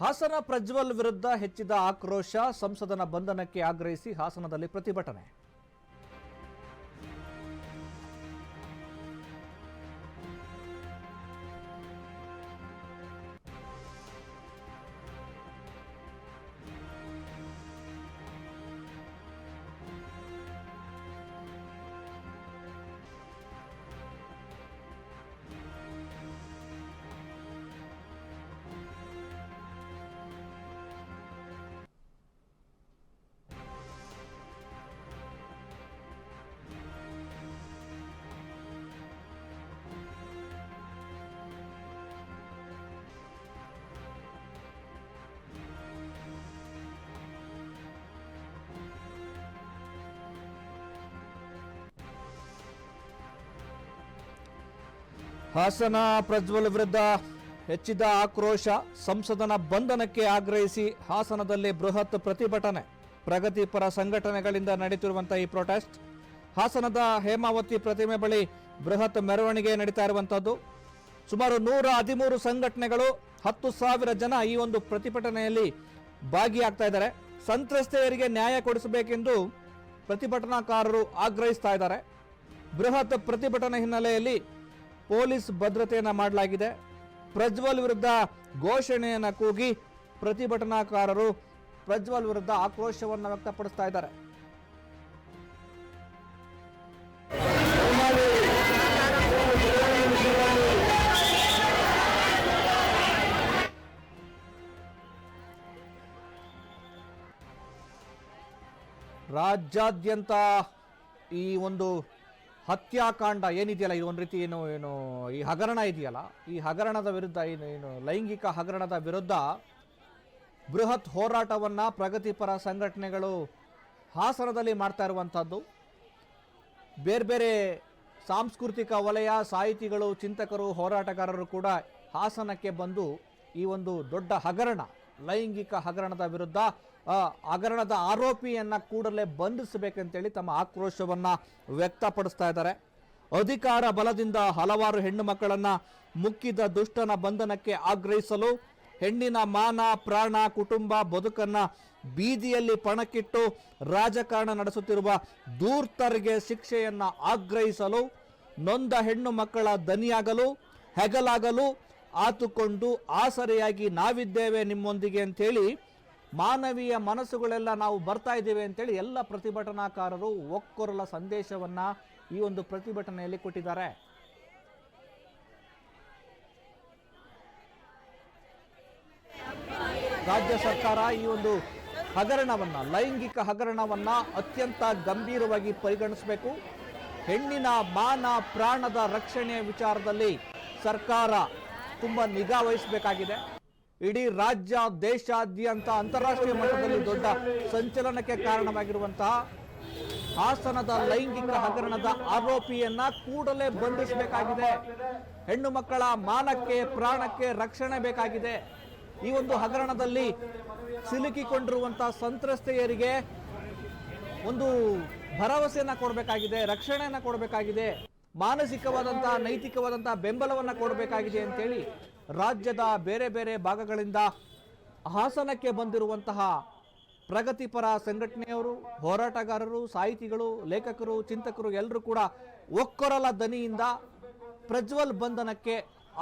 ಹಾಸನ ಪ್ರಜ್ವಲ್ ವಿರುದ್ಧ ಹೆಚ್ಚಿದ ಆಕ್ರೋಶ, ಸಂಸದನ ಬಂಧನಕ್ಕೆ ಆಗ್ರಹಿಸಿ ಹಾಸನದಲ್ಲಿ ಪ್ರತಿಭಟನೆ. ಹಾಸನ ಪ್ರಜ್ವಲ್ ವಿರುದ್ಧ ಹೆಚ್ಚಿದ ಆಕ್ರೋಶ, ಸಂಸದನ ಬಂಧನಕ್ಕೆ ಆಗ್ರಹಿಸಿ ಹಾಸನದಲ್ಲಿ ಬೃಹತ್ ಪ್ರತಿಭಟನೆ. ಪ್ರಗತಿಪರ ಸಂಘಟನೆಗಳಿಂದ ನಡೆಯುತ್ತಿರುವಂತಹ ಈ ಪ್ರೊಟೆಸ್ಟ್ ಹಾಸನದ ಹೇಮಾವತಿ ಪ್ರತಿಮೆ ಬಳಿ ಬೃಹತ್ ಮೆರವಣಿಗೆ ನಡೀತಾ ಇರುವಂತದ್ದು. ಸುಮಾರು 113 ಸಂಘಟನೆಗಳು 10,000 ಜನ ಈ ಒಂದು ಪ್ರತಿಭಟನೆಯಲ್ಲಿ ಭಾಗಿಯಾಗ್ತಾ ಇದ್ದಾರೆ. ಸಂತ್ರಸ್ತೆಯರಿಗೆ ನ್ಯಾಯ ಕೊಡಿಸಬೇಕೆಂದು ಪ್ರತಿಭಟನಾಕಾರರು ಆಗ್ರಹಿಸ್ತಾ ಇದ್ದಾರೆ. ಬೃಹತ್ ಪ್ರತಿಭಟನೆ ಹಿನ್ನೆಲೆಯಲ್ಲಿ ಪೊಲೀಸ್ ಭದ್ರತೆಯನ್ನ ಮಾಡಲಾಗಿದೆ. ಪ್ರಜ್ವಲ್ ವಿರುದ್ಧ ಘೋಷಣೆಯನ್ನ ಕೂಗಿ ಪ್ರತಿಭಟನಾಕಾರರು ಪ್ರಜ್ವಲ್ ವಿರುದ್ಧ ಆಕ್ರೋಶವನ್ನು ವ್ಯಕ್ತಪಡಿಸ್ತಾ ಇದ್ದಾರೆ. ರಾಜ್ಯಾದ್ಯಂತ ಈ ಒಂದು ಹತ್ಯಾಕಾಂಡ ಏನಿದೆಯಲ್ಲ, ಇದು ಒಂದು ರೀತಿ ಏನು ಈ ಹಗರಣ ಇದೆಯಲ್ಲ, ಈ ಹಗರಣದ ವಿರುದ್ಧ ಏನು ಲೈಂಗಿಕ ಹಗರಣದ ವಿರುದ್ಧ ಬೃಹತ್ ಹೋರಾಟವನ್ನು ಪ್ರಗತಿಪರ ಸಂಘಟನೆಗಳು ಹಾಸನದಲ್ಲಿ ಮಾಡ್ತಾ ಇರುವಂಥದ್ದು. ಬೇರೆ ಬೇರೆ ಸಾಂಸ್ಕೃತಿಕ ವಲಯ, ಸಾಹಿತಿಗಳು, ಚಿಂತಕರು, ಹೋರಾಟಗಾರರು ಕೂಡ ಹಾಸನಕ್ಕೆ ಬಂದು ಈ ಒಂದು ದೊಡ್ಡ ಹಗರಣ, ಲೈಂಗಿಕ ಹಗರಣದ ವಿರುದ್ಧ ಹಗರಣದ ಆರೋಪಿಯನ್ನ ಕೂಡಲೇ ಬಂಧಿಸಬೇಕಂತೇಳಿ ತಮ್ಮ ಆಕ್ರೋಶವನ್ನ ವ್ಯಕ್ತಪಡಿಸ್ತಾ ಇದ್ದಾರೆ. ಅಧಿಕಾರ ಬಲದಿಂದ ಹಲವಾರು ಹೆಣ್ಣು ಮಕ್ಕಳನ್ನ ಮುಕ್ಕಿದ ದುಷ್ಟನ ಬಂಧನಕ್ಕೆ ಆಗ್ರಹಿಸಲು, ಹೆಣ್ಣಿನ ಮಾನ, ಪ್ರಾಣ, ಕುಟುಂಬ, ಬದುಕನ್ನ ಬೀದಿಯಲ್ಲಿ ಪಣಕ್ಕಿಟ್ಟು ರಾಜಕಾರಣ ನಡೆಸುತ್ತಿರುವ ಧೂರ್ತರಿಗೆ ಶಿಕ್ಷೆಯನ್ನ ಆಗ್ರಹಿಸಲು, ನೊಂದ ಹೆಣ್ಣು ಮಕ್ಕಳ ದನಿಯಾಗಲು, ಹೆಗಲಾಗಲು ಆತುಕೊಂಡು ಆಸರೆಯಾಗಿ ನಾವಿದ್ದೇವೆ ನಿಮ್ಮೊಂದಿಗೆ ಅಂತೇಳಿ, ಮಾನವೀಯ ಮನಸ್ಸುಗಳೆಲ್ಲ ನಾವು ಬರ್ತಾ ಇದ್ದೇವೆ ಅಂತೇಳಿ ಎಲ್ಲ ಪ್ರತಿಭಟನಾಕಾರರು ಒಕ್ಕೊರಲ ಸಂದೇಶವನ್ನ ಈ ಒಂದು ಪ್ರತಿಭಟನೆಯಲ್ಲಿ ಕೊಟ್ಟಿದ್ದಾರೆ. ರಾಜ್ಯ ಸರ್ಕಾರ ಈ ಒಂದು ಹಗರಣವನ್ನ, ಲೈಂಗಿಕ ಹಗರಣವನ್ನ ಅತ್ಯಂತ ಗಂಭೀರವಾಗಿ ಪರಿಗಣಿಸಬೇಕು. ಹೆಣ್ಣಿನ ಮಾನ, ಪ್ರಾಣದ ರಕ್ಷಣೆಯ ವಿಚಾರದಲ್ಲಿ ಸರ್ಕಾರ ತುಂಬಾ ನಿಗಾ ವಹಿಸಬೇಕಾಗಿದೆ. ಇಡೀ ರಾಜ್ಯ, ದೇಶಾದ್ಯಂತ, ಅಂತಾರಾಷ್ಟ್ರೀಯ ಮಟ್ಟದಲ್ಲಿ ದೊಡ್ಡ ಸಂಚಲನಕ್ಕೆ ಕಾರಣವಾಗಿರುವಂತಹ ಹಾಸನದ ಲೈಂಗಿಕ ಹಗರಣದ ಆರೋಪಿಯನ್ನ ಕೂಡಲೇ ಬಂಧಿಸಬೇಕಾಗಿದೆ. ಹೆಣ್ಣು ಮಕ್ಕಳ ಮಾನಕ್ಕೆ, ಪ್ರಾಣಕ್ಕೆ ರಕ್ಷಣೆ ಬೇಕಾಗಿದೆ. ಈ ಒಂದು ಹಗರಣದಲ್ಲಿ ಸಿಲುಕಿಕೊಂಡಿರುವಂತಹ ಸಂತ್ರಸ್ತೆಯರಿಗೆ ಒಂದು ಭರವಸೆಯನ್ನ ಕೊಡಬೇಕಾಗಿದೆ, ರಕ್ಷಣೆಯನ್ನ ಕೊಡಬೇಕಾಗಿದೆ, ಮಾನಸಿಕವಾದಂತಹ, ನೈತಿಕವಾದಂತಹ ಬೆಂಬಲವನ್ನ ಕೊಡಬೇಕಾಗಿದೆ ಅಂತೇಳಿ ರಾಜ್ಯದ ಬೇರೆ ಬೇರೆ ಭಾಗಗಳಿಂದ ಹಾಸನಕ್ಕೆ ಬಂದಿರುವಂತಹ ಪ್ರಗತಿಪರ ಸಂಘಟನೆಯವರು, ಹೋರಾಟಗಾರರು, ಸಾಹಿತಿಗಳು, ಲೇಖಕರು, ಚಿಂತಕರು ಎಲ್ಲರೂ ಕೂಡ ಒಕ್ಕೊರಲ ದನಿಯಿಂದ ಪ್ರಜ್ವಲ್ ಬಂಧನಕ್ಕೆ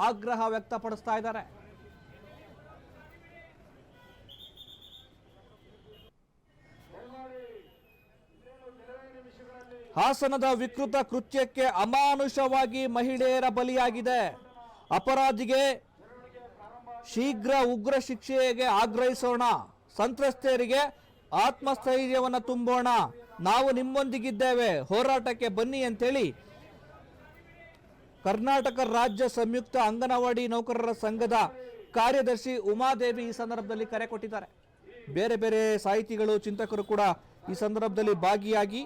ಆಗ್ರಹ ವ್ಯಕ್ತಪಡಿಸ್ತಾ ಇದ್ದಾರೆ. ಹಾಸನದ ವಿಕೃತ ಕೃತ್ಯಕ್ಕೆ ಅಮಾನುಷವಾಗಿ ಮಹಿಳೆಯರ ಬಲಿಯಾಗಿದೆ. ಅಪರಾಧಿಗೆ ಶೀಘ್ರ ಉಗ್ರ ಶಿಕ್ಷೆಗೆ ಆಗ್ರಹಿಸೋಣ, ಸಂತ್ರಸ್ತೆಯರಿಗೆ ಆತ್ಮಸ್ಥೈರ್ಯವನ್ನು ತುಂಬೋಣ, ನಾವು ನಿಮ್ಮೊಂದಿಗಿದ್ದೇವೆ, ಹೋರಾಟಕ್ಕೆ ಬನ್ನಿ ಅಂತೇಳಿ ಕರ್ನಾಟಕ ರಾಜ್ಯ ಸಂಯುಕ್ತ ಅಂಗನವಾಡಿ ನೌಕರರ ಸಂಘದ ಕಾರ್ಯದರ್ಶಿ ಉಮಾದೇವಿ ಈ ಸಂದರ್ಭದಲ್ಲಿ ಕರೆ ಕೊಟ್ಟಿದ್ದಾರೆ. ಬೇರೆ ಬೇರೆ ಸಾಹಿತಿಗಳು, ಚಿಂತಕರು ಕೂಡ ಈ ಸಂದರ್ಭದಲ್ಲಿ ಭಾಗಿಯಾಗಿ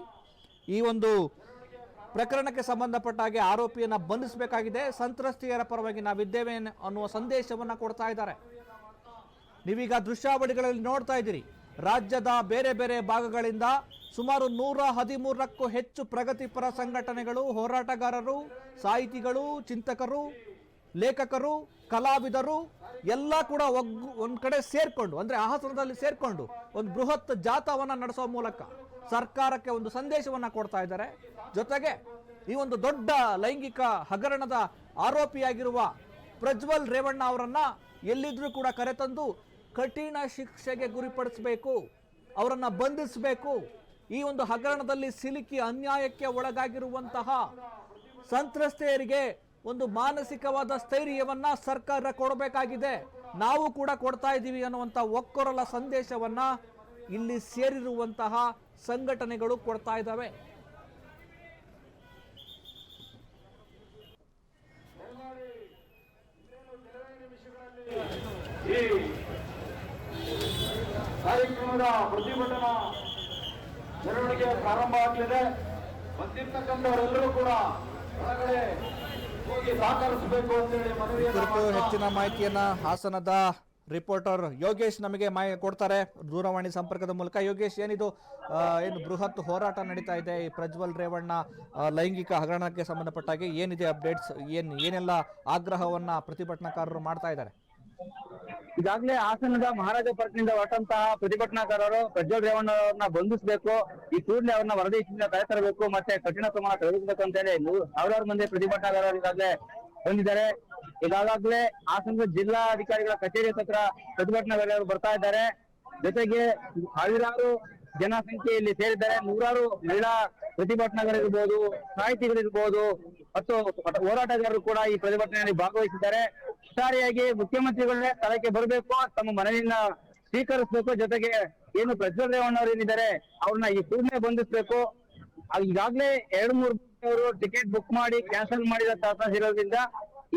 ಈ ಒಂದು ಪ್ರಕರಣಕ್ಕೆ ಸಂಬಂಧಪಟ್ಟ ಹಾಗೆ ಆರೋಪಿಯನ್ನ ಬಂಧಿಸಬೇಕಾಗಿದೆ, ಸಂತ್ರಸ್ತೆಯರ ಪರವಾಗಿ ನಾವಿದ್ದೇವೆ ಅನ್ನುವ ಸಂದೇಶವನ್ನ ಕೊಡ್ತಾ ಇದ್ದಾರೆ. ನೀವೀಗ ದೃಶ್ಯಾವಳಿಗಳಲ್ಲಿ ನೋಡ್ತಾ ಇದ್ದೀರಿ. ರಾಜ್ಯದ ಬೇರೆ ಬೇರೆ ಭಾಗಗಳಿಂದ ಸುಮಾರು 113ಕ್ಕೂ ಹೆಚ್ಚು ಪ್ರಗತಿಪರ ಸಂಘಟನೆಗಳು, ಹೋರಾಟಗಾರರು, ಸಾಹಿತಿಗಳು, ಚಿಂತಕರು, ಲೇಖಕರು, ಕಲಾವಿದರು ಎಲ್ಲ ಕೂಡ ಒಂದ್ ಕಡೆ ಸೇರ್ಕೊಂಡು, ಅಂದ್ರೆ ಹಾಸನದಲ್ಲಿ ಸೇರ್ಕೊಂಡು ಒಂದು ಬೃಹತ್ ಜಾಥಾವನ್ನ ನಡೆಸುವ ಮೂಲಕ ಸರ್ಕಾರಕ್ಕೆ ಒಂದು ಸಂದೇಶವನ್ನ ಕೊಡ್ತಾ ಇದ್ದಾರೆ. ಜೊತೆಗೆ ಈ ಒಂದು ದೊಡ್ಡ ಲೈಂಗಿಕ ಹಗರಣದ ಆರೋಪಿಯಾಗಿರುವ ಪ್ರಜ್ವಲ್ ರೇವಣ್ಣ ಅವರನ್ನ ಎಲ್ಲಿದ್ರೂ ಕೂಡ ಕರೆತಂದು ಕಠಿಣ ಶಿಕ್ಷೆಗೆ ಗುರಿಪಡಿಸಬೇಕು, ಅವರನ್ನ ಬಂಧಿಸಬೇಕು. ಈ ಒಂದು ಹಗರಣದಲ್ಲಿ ಸಿಲುಕಿ ಅನ್ಯಾಯಕ್ಕೆ ಒಳಗಾಗಿರುವಂತಹ ಸಂತ್ರಸ್ತೆಯರಿಗೆ ಒಂದು ಮಾನಸಿಕವಾದ ಸ್ಥೈರ್ಯವನ್ನ ಸರ್ಕಾರ ಕೊಡಬೇಕಾಗಿದೆ, ನಾವು ಕೂಡ ಕೊಡ್ತಾ ಇದ್ದೀವಿ ಅನ್ನುವಂಥ ಒಕ್ಕೊರಲ ಸಂದೇಶವನ್ನ ಇಲ್ಲಿ ಸೇರಿರುವಂತಹ ಸಂಘಟನೆಗಳು ಕೊಡ್ತಾ ಇದ್ದಾವೆ. ಈ ಕಾರ್ಯಕ್ರಮದ ಪ್ರತಿಭಟನಾ ಮೆರವಣಿಗೆ ಪ್ರಾರಂಭ ಆಗಲಿದೆ. ಬಂದಿರ್ತಕ್ಕಂಥವರೆಲ್ಲರೂ ಕೂಡ ಹೊರಗಡೆ ಹೋಗಿ ಸಹಕರಿಸಬೇಕು ಅಂತೇಳಿ ಕುರಿತು ಹೆಚ್ಚಿನ ಮಾಹಿತಿಯನ್ನ ಹಾಸನದ ರಿಪೋರ್ಟರ್ ಯೋಗೇಶ್ ನಮಗೆ ಕೊಡ್ತಾರೆ ದೂರವಾಣಿ ಸಂಪರ್ಕದ ಮೂಲಕ. ಯೋಗೇಶ್, ಏನಿದು ಏನು ಬೃಹತ್ ಹೋರಾಟ ನಡೀತಾ ಇದೆ ಈ ಪ್ರಜ್ವಲ್ ರೇವಣ್ಣ ಲೈಂಗಿಕ ಹಗರಣಕ್ಕೆ ಸಂಬಂಧಪಟ್ಟಾಗೆ ಏನಿದೆ ಅಪ್ಡೇಟ್ಸ್, ಏನೆಲ್ಲ ಆಗ್ರಹವನ್ನ ಪ್ರತಿಭಟನಾಕಾರರು ಮಾಡ್ತಾ ಇದ್ದಾರೆ? ಈಗಾಗಲೇ ಹಾಸನದ ಮಹಾರಾಜ ಪಾರ್ಕ್ನಿಂದ ಹೊರಟಂತಹ ಪ್ರತಿಭಟನಾಕಾರರು ಪ್ರಜ್ವಲ್ ರೇವಣ್ಣ ಅವರನ್ನ ಬಂಧಿಸಬೇಕು, ಈ ಕೂಡಲೇ ಅವ್ರನ್ನ ಹೊರದೇಶದಿಂದ ಕರೆತರಬೇಕು, ಮತ್ತೆ ಕಠಿಣ ಪ್ರಮಾಣ ತೆಗೆದುಬೇಕು ಅಂತ ಹೇಳಿ ಸಾವಿರಾರು ಮಂದಿ ಪ್ರತಿಭಟನಾಕಾರರು ಈಗಾಗಲೇ ಬಂದಿದ್ದಾರೆ. ಈಗಾಗಲೇ ಹಾಸನದ ಜಿಲ್ಲಾಧಿಕಾರಿಗಳ ಕಚೇರಿ ಹತ್ರ ಪ್ರತಿಭಟನಾಕಾರರು ಬರ್ತಾ ಇದ್ದಾರೆ. ಜೊತೆಗೆ ಸಾವಿರಾರು ಜನಸಂಖ್ಯೆಯಲ್ಲಿ ಸೇರಿದ್ದಾರೆ. ನೂರಾರು ಮಹಿಳಾ ಪ್ರತಿಭಟನಾಕಾರರಿರ್ಬೋದು, ಸಾಹಿತಿಗಳಿರ್ಬೋದು ಮತ್ತು ಹೋರಾಟಗಾರರು ಕೂಡ ಈ ಪ್ರತಿಭಟನೆಯಲ್ಲಿ ಭಾಗವಹಿಸಿದ್ದಾರೆ. ಒಟ್ಟಾರೆಯಾಗಿ ಮುಖ್ಯಮಂತ್ರಿಗಳೇ ಸ್ಥಳಕ್ಕೆ ಬರಬೇಕು, ತಮ್ಮ ಮನವಿಯನ್ನ ಸ್ವೀಕರಿಸಬೇಕು. ಜೊತೆಗೆ ಏನು ಪ್ರಜ್ವಲ್ ರೇವಣ್ಣ ಅವರು ಏನಿದ್ದಾರೆ ಅವ್ರನ್ನ ಈ ಕೂಡಲೇ ಬಂಧಿಸಬೇಕು. ಈಗಾಗಲೇ 2-3 ಅವರು ಟಿಕೆಟ್ ಬುಕ್ ಮಾಡಿ ಕ್ಯಾನ್ಸಲ್ ಮಾಡಿದ ದಾಖಲೆ ಇರೋದ್ರಿಂದ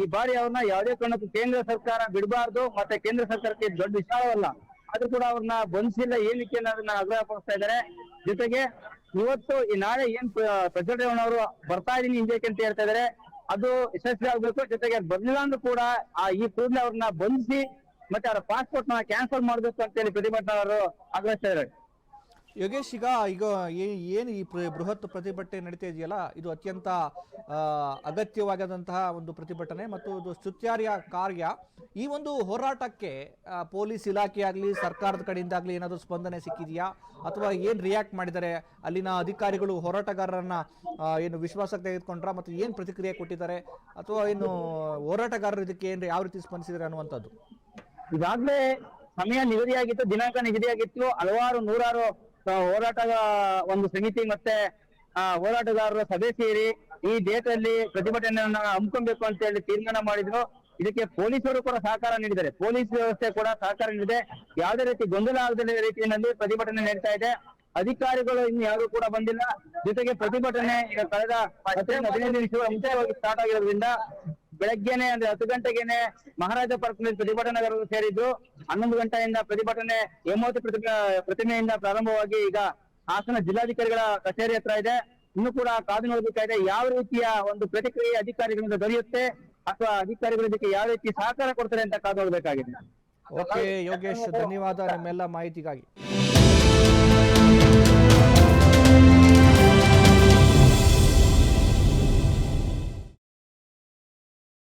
ಈ ಬಾರಿ ಅವ್ರನ್ನ ಯಾವುದೇ ಕಾರಣಕ್ಕೂ ಕೇಂದ್ರ ಸರ್ಕಾರ ಬಿಡಬಾರ್ದು. ಮತ್ತೆ ಕೇಂದ್ರ ಸರ್ಕಾರಕ್ಕೆ ದೊಡ್ಡ ವಿಚಾರವಲ್ಲ, ಆದ್ರೂ ಕೂಡ ಅವ್ರನ್ನ ಬಂಧಿಸಿಲ್ಲ ಏನಕ್ಕೆ ಅನ್ನೋದನ್ನ ಆಗ್ರಹ ಪಡಿಸ್ತಾ ಇದ್ದಾರೆ. ಜೊತೆಗೆ ಇವತ್ತು ಈ ನಾಳೆ ಏನ್ ಪ್ರಜ್ವಲ್ ರೇವಣ್ಣ ಅವರು ಬರ್ತಾ ಇದೀನಿ ಇಂಡಿಯಾಕ್ಕೆ ಅಂತ ಹೇಳ್ತಾ ಇದಾರೆ, ಅದು ಯಶಸ್ವಿ ಆಗ್ಬೇಕು. ಜೊತೆಗೆ ಬರ್ಲಿಲ್ಲ ಅಂದ್ರೂ ಕೂಡ ಈ ಕೂಡಲೇ ಅವ್ರನ್ನ ಬಂಧಿಸಿ ಮತ್ತೆ ಅವರ ಪಾಸ್ಪೋರ್ಟ್ ನ ಕ್ಯಾನ್ಸಲ್ ಮಾಡ್ಬೇಕು ಅಂತ ಹೇಳಿ ಪ್ರತಿಭಟನಾಕಾರರು ಆಗ್ರಹಿಸ್ತಾ ಇದ್ದಾರೆ. ಯೋಗೇಶ್, ಈಗ ಏನು ಈ ಬೃಹತ್ ಪ್ರತಿಭಟನೆ ನಡೀತಾ ಇದೆಯಲ್ಲ, ಇದು ಅತ್ಯಂತ ಅಗತ್ಯವಾದಂತಹ ಒಂದು ಪ್ರತಿಭಟನೆ ಮತ್ತು ಇದು ಸ್ತುತ್ಯಾರ್ಹ ಕಾರ್ಯ. ಈ ಒಂದು ಹೋರಾಟಕ್ಕೆ ಪೊಲೀಸ್ ಇಲಾಖೆ ಆಗಲಿ ಸರ್ಕಾರದ ಕಡೆಯಿಂದ ಆಗಲಿ ಏನಾದರೂ ಸ್ಪಂದನೆ ಸಿಕ್ಕಿದೆಯಾ, ಅಥವಾ ಏನು ರಿಯಾಕ್ಟ್ ಮಾಡಿದ್ದಾರೆ ಅಲ್ಲಿನ ಅಧಿಕಾರಿಗಳು? ಹೋರಾಟಗಾರರನ್ನ ಏನು ವಿಶ್ವಾಸಕ್ಕೆ ತೆಗೆದುಕೊಂಡ್ರ ಮತ್ತು ಏನು ಪ್ರತಿಕ್ರಿಯೆ ಕೊಟ್ಟಿದ್ದಾರೆ, ಅಥವಾ ಏನು ಹೋರಾಟಗಾರರು ಇದಕ್ಕೆ ಏನು ಯಾವ ರೀತಿ ಸ್ಪಂದಿಸಿದ್ದಾರೆ ಅನ್ನುವಂಥದ್ದು? ಈಗಾಗಲೇ ಸಮಯ ನಿಗದಿಯಾಗಿತ್ತು, ದಿನಾಂಕ ನಿಗದಿಯಾಗಿತ್ತು. ಹಲವಾರು ನೂರಾರು ಹೋರಾಟ ಒಂದು ಸಮಿತಿ ಮತ್ತೆ ಹೋರಾಟಗಾರರ ಸಭೆ ಸೇರಿ ಈ ಡೇಟ್ ಅಲ್ಲಿ ಪ್ರತಿಭಟನೆಯನ್ನ ಹಮ್ಮಿಕೊಬೇಕು ಅಂತ ಹೇಳಿ ತೀರ್ಮಾನ ಮಾಡಿದ್ರು. ಇದಕ್ಕೆ ಪೊಲೀಸರು ಕೂಡ ಸಹಕಾರ ನೀಡಿದ್ದಾರೆ, ಪೊಲೀಸ್ ವ್ಯವಸ್ಥೆ ಕೂಡ ಸಹಕಾರ ನೀಡಿದೆ. ಯಾವುದೇ ರೀತಿ ಗೊಂದಲ ಆಗದ ರೀತಿಯಲ್ಲಿ ಪ್ರತಿಭಟನೆ ನಡೀತಾ ಇದೆ. ಅಧಿಕಾರಿಗಳು ಇನ್ನು ಯಾರು ಕೂಡ ಬಂದಿಲ್ಲ. ಜೊತೆಗೆ ಪ್ರತಿಭಟನೆ ಈಗ ಕಳೆದ 15 ನಿಮಿಷಗಳ ಮುಂಚೆವಾಗಿ ಸ್ಟಾರ್ಟ್ ಆಗಿರೋದ್ರಿಂದ ಬೆಳಗ್ಗೆನೆ ಅಂದ್ರೆ 10 ಗಂಟೆಗೆನೆ ಮಹಾರಾಜ ಪಾರ್ಕ್ ನಲ್ಲಿ ಪ್ರತಿಭಟನಾಕಾರರು ಸೇರಿದ್ರು. 11 ಗಂಟೆಯಿಂದ ಪ್ರತಿಭಟನೆ ಹೇಮಾವತಿ ಪ್ರತಿಮೆಯಿಂದ ಪ್ರಾರಂಭವಾಗಿ ಈಗ ಹಾಸನ ಜಿಲ್ಲಾಧಿಕಾರಿಗಳ ಕಚೇರಿ ಹತ್ರ ಇದೆ. ಇನ್ನು ಕೂಡ ಕಾದು ನೋಡಬೇಕಾಗಿದೆ ಯಾವ ರೀತಿಯ ಒಂದು ಪ್ರತಿಕ್ರಿಯೆ ಅಧಿಕಾರಿಗಳಿಂದ ದೊರೆಯುತ್ತೆ, ಅಥವಾ ಅಧಿಕಾರಿಗಳು ಇದಕ್ಕೆ ಯಾವ ರೀತಿ ಸಹಕಾರ ಕೊಡ್ತಾರೆ ಅಂತ ಕಾದು ನೋಡಬೇಕಾಗಿದೆ. ಓಕೆ ಯೋಗೇಶ್, ಧನ್ಯವಾದ ನಿಮ್ಮೆಲ್ಲ ಮಾಹಿತಿಗಾಗಿ.